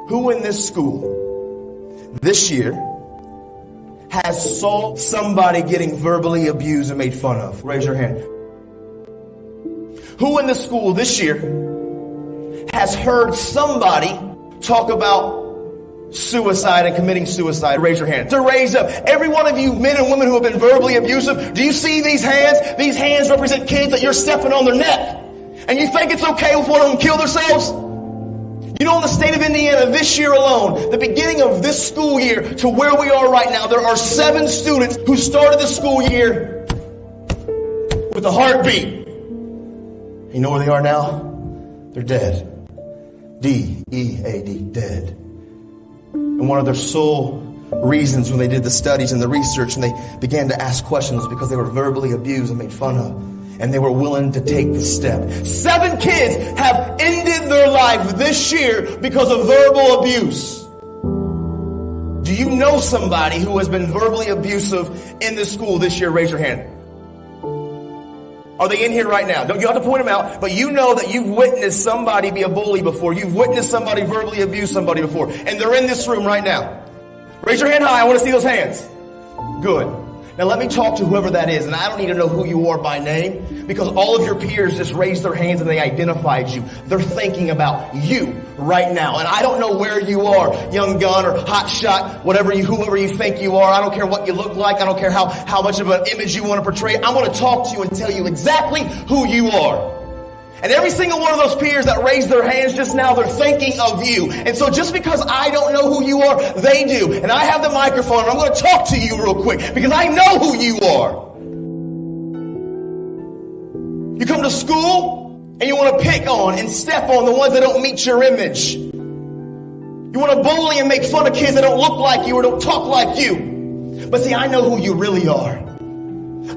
Who in this school this year has saw somebody getting verbally abused and made fun of? Raise your hand. Who in this school this year has heard somebody talk about suicide and committing suicide? Raise your hand. To raise up. Every one of you men and women who have been verbally abusive, do you see these hands? These hands represent kids that you're stepping on their neck. And you think it's okay if one of them kill themselves? You know, in the state of Indiana, this year alone, the beginning of this school year to where we are right now, there are 7 students who started the school year with a heartbeat. You know where they are now? They're dead. D-E-A-D, dead. And one of their sole reasons when they did the studies and the research and they began to ask questions was because they were verbally abused and made fun of. And they were willing to take the step. 7 kids have ended their life this year because of verbal abuse. Do you know somebody who has been verbally abusive in this school this year? Raise your hand. Are they in here right now? Don't you have to point them out, but you know that you've witnessed somebody be a bully before. You've witnessed somebody verbally abuse somebody before. And they're in this room right now. Raise your hand high. I want to see those hands. Good. Now let me talk to whoever that is, and I don't need to know who you are by name, because all of your peers just raised their hands and they identified you. They're thinking about you right now. And I don't know where you are, young gun or hot shot, whoever you think you are. I don't care what you look like. I don't care how much of an image you want to portray. I'm going to talk to you and tell you exactly who you are. And every single one of those peers that raised their hands just now, they're thinking of you. And so just because I don't know who you are, they do. And I have the microphone and I'm going to talk to you real quick because I know who you are. You come to school and you want to pick on and step on the ones that don't meet your image. You want to bully and make fun of kids that don't look like you or don't talk like you. But see, I know who you really are.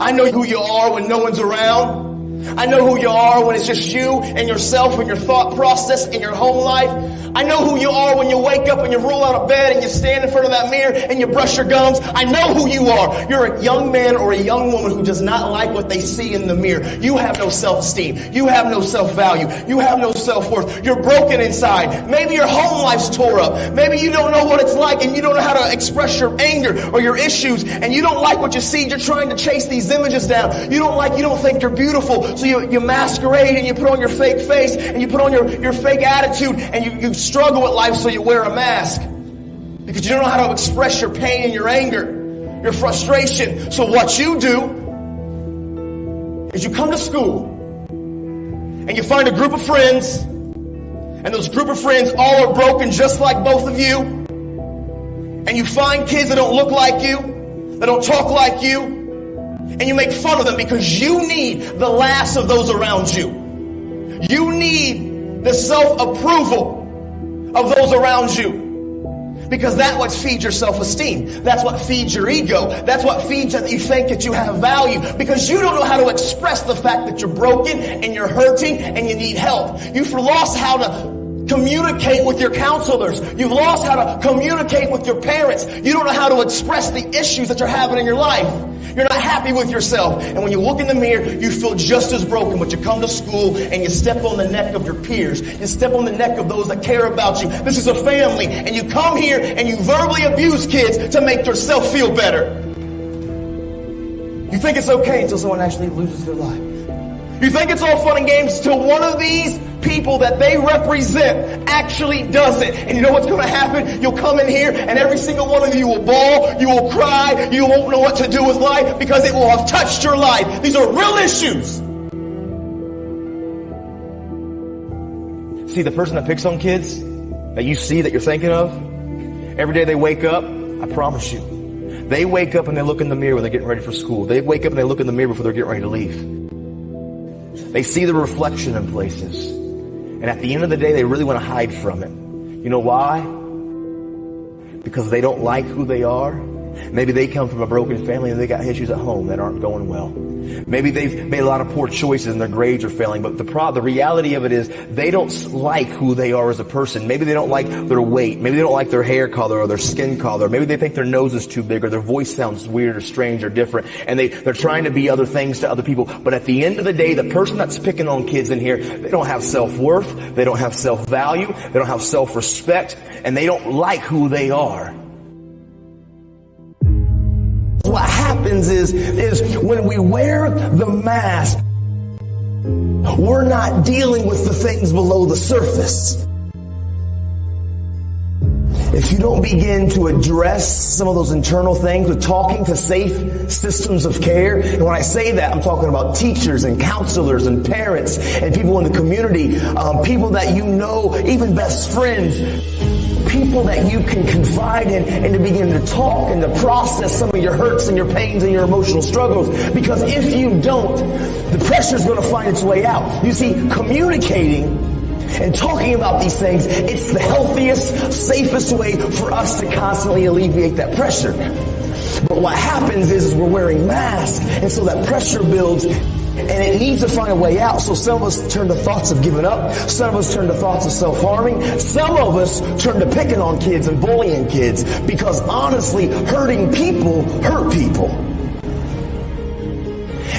I know who you are when no one's around. I know who you are when it's just you and yourself and your thought process in your home life. I know who you are when you wake up and you roll out of bed and you stand in front of that mirror and you brush your gums. I know who you are. You're a young man or a young woman who does not like what they see in the mirror. You have no self-esteem. You have no self-value. You have no self-worth. You're broken inside. Maybe your home life's tore up. Maybe you don't know what it's like and you don't know how to express your anger or your issues and you don't like what you see. You're trying to chase these images down. You don't think you're beautiful. So you masquerade and you put on your fake face and you put on your fake attitude and you struggle with life so you wear a mask because you don't know how to express your pain and your anger, your frustration. So what you do is you come to school and you find a group of friends and those group of friends all are broken just like both of you, and you find kids that don't look like you, that don't talk like you, and you make fun of them because you need the laughs of those around you. You need the self-approval of those around you. Because that's what feeds your self-esteem. That's what feeds your ego. That's what feeds that you think that you have value. Because you don't know how to express the fact that you're broken and you're hurting and you need help. You've lost how to communicate with your counselors. You've lost how to communicate with your parents. You don't know how to express the issues that you're having in your life. You're not happy with yourself. And when you look in the mirror, you feel just as broken. But you come to school and you step on the neck of your peers. You step on the neck of those that care about you. This is a family. And you come here and you verbally abuse kids to make yourself feel better. You think it's okay until someone actually loses their life. You think it's all fun and games until one of these people that they represent actually does it. And you know what's going to happen? You'll come in here and every single one of you will bawl, you will cry, you won't know what to do with life because it will have touched your life. These are real issues. See, the person that picks on kids that you see that you're thinking of, every day they wake up, I promise you, they wake up and they look in the mirror when they're getting ready for school. They wake up and they look in the mirror before they're getting ready to leave. They see the reflection in places. And at the end of the day, they really want to hide from it. You know why? Because they don't like who they are Maybe they come from a broken family and they got issues at home that aren't going well. Maybe they've made a lot of poor choices and their grades are failing, but the reality of it is they don't like who they are as a person. Maybe they don't like their weight. Maybe they don't like their hair color or their skin color. Maybe they think their nose is too big or their voice sounds weird or strange or different, and they're trying to be other things to other people. But at the end of the day, the person that's picking on kids in here, they don't have self-worth, they don't have self-value, they don't have self-respect, and they don't like who they are. What happens is when we wear the mask, we're not dealing with the things below the surface. If you don't begin to address some of those internal things with talking to safe systems of care, and when I say that, I'm talking about teachers and counselors and parents and people in the community, people that you know, even best friends, people that you can confide in and to begin to talk and to process some of your hurts and your pains and your emotional struggles. Because if you don't, the pressure is going to find its way out. You see, communicating and talking about these things, it's the healthiest, safest way for us to constantly alleviate that pressure. But what happens is we're wearing masks, and so that pressure builds, and it needs to find a way out. So some of us turn to thoughts of giving up. Some of us turn to thoughts of self-harming. Some of us turn to picking on kids and bullying kids, because honestly, hurting people hurt people.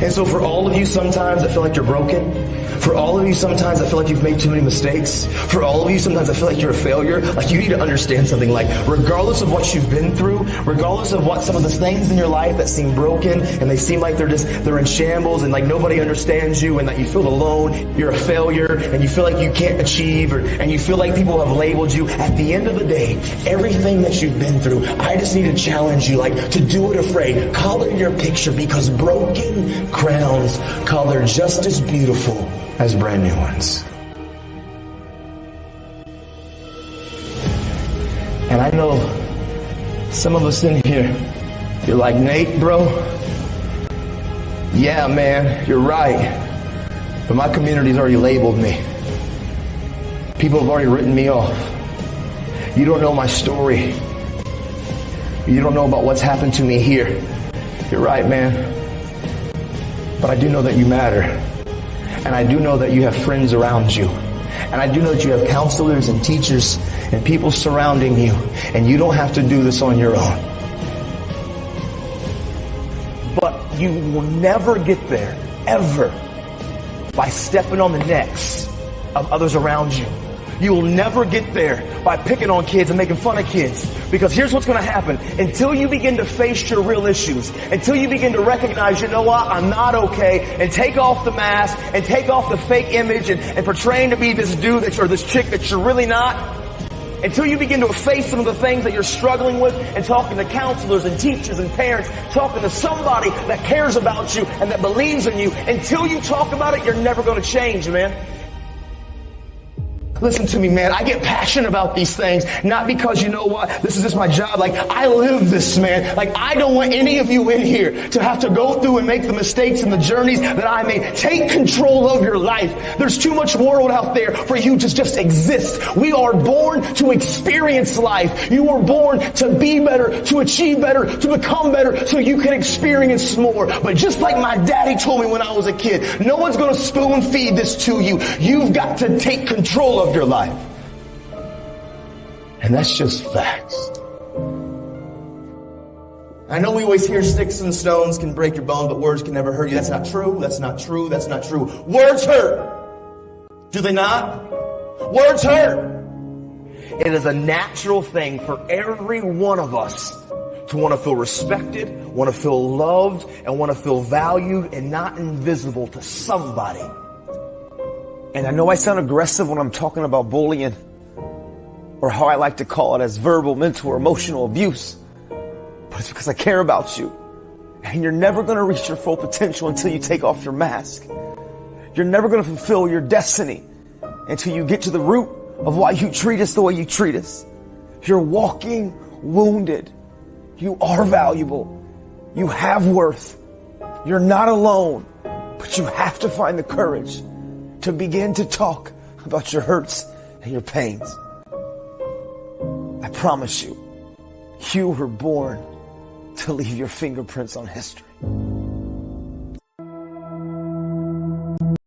And so for all of you sometimes that feel like you're broken, for all of you sometimes I feel like you've made too many mistakes, for all of you sometimes I feel like you're a failure, like you need to understand something, like regardless of what you've been through, regardless of what some of the things in your life that seem broken and they seem like they're in shambles and like nobody understands you and that you feel alone, you're a failure and you feel like you can't achieve, and you feel like people have labeled you, at the end of the day, everything that you've been through, I just need to challenge you, like, to do it afraid. Color your picture, because broken crowns color just as beautiful as brand new ones. And I know some of us in here, you're like, Nate, bro, yeah, man, you're right. But my community's already labeled me. People have already written me off. You don't know my story. You don't know about what's happened to me here. You're right, man. But I do know that you matter. And I do know that you have friends around you. And I do know that you have counselors and teachers and people surrounding you. And you don't have to do this on your own. But you will never get there, ever, by stepping on the necks of others around you. You will never get there by picking on kids and making fun of kids. Because here's what's going to happen. Until you begin to face your real issues, until you begin to recognize, you know what, I'm not okay, and take off the mask and take off the fake image and portraying to be this dude or this chick that you're really not, until you begin to face some of the things that you're struggling with and talking to counselors and teachers and parents, talking to somebody that cares about you and that believes in you, until you talk about it, you're never going to change, man. Listen to me, man. I get passionate about these things, not because, you know what, this is just my job. Like, I live this, man. Like, I don't want any of you in here to have to go through and make the mistakes and the journeys that I made. Take control of your life. There's too much world out there for you to just exist. We are born to experience life. You were born to be better, to achieve better, to become better, so you can experience more. But just like my daddy told me when I was a kid, no one's going to spoon feed this to you. You've got to take control of your life. And that's just facts. I know we always hear sticks and stones can break your bones, but words can never hurt you. That's not true. That's not true. That's not true. Words hurt. Do they not? Words hurt. It is a natural thing for every one of us to want to feel respected, want to feel loved, and want to feel valued and not invisible to somebody. And I know I sound aggressive when I'm talking about bullying, or how I like to call it as verbal, mental, or emotional abuse. But it's because I care about you. And you're never going to reach your full potential until you take off your mask. You're never going to fulfill your destiny until you get to the root of why you treat us the way you treat us. You're walking wounded. You are valuable. You have worth. You're not alone. But you have to find the courage to begin to talk about your hurts and your pains. I promise you, you were born to leave your fingerprints on history.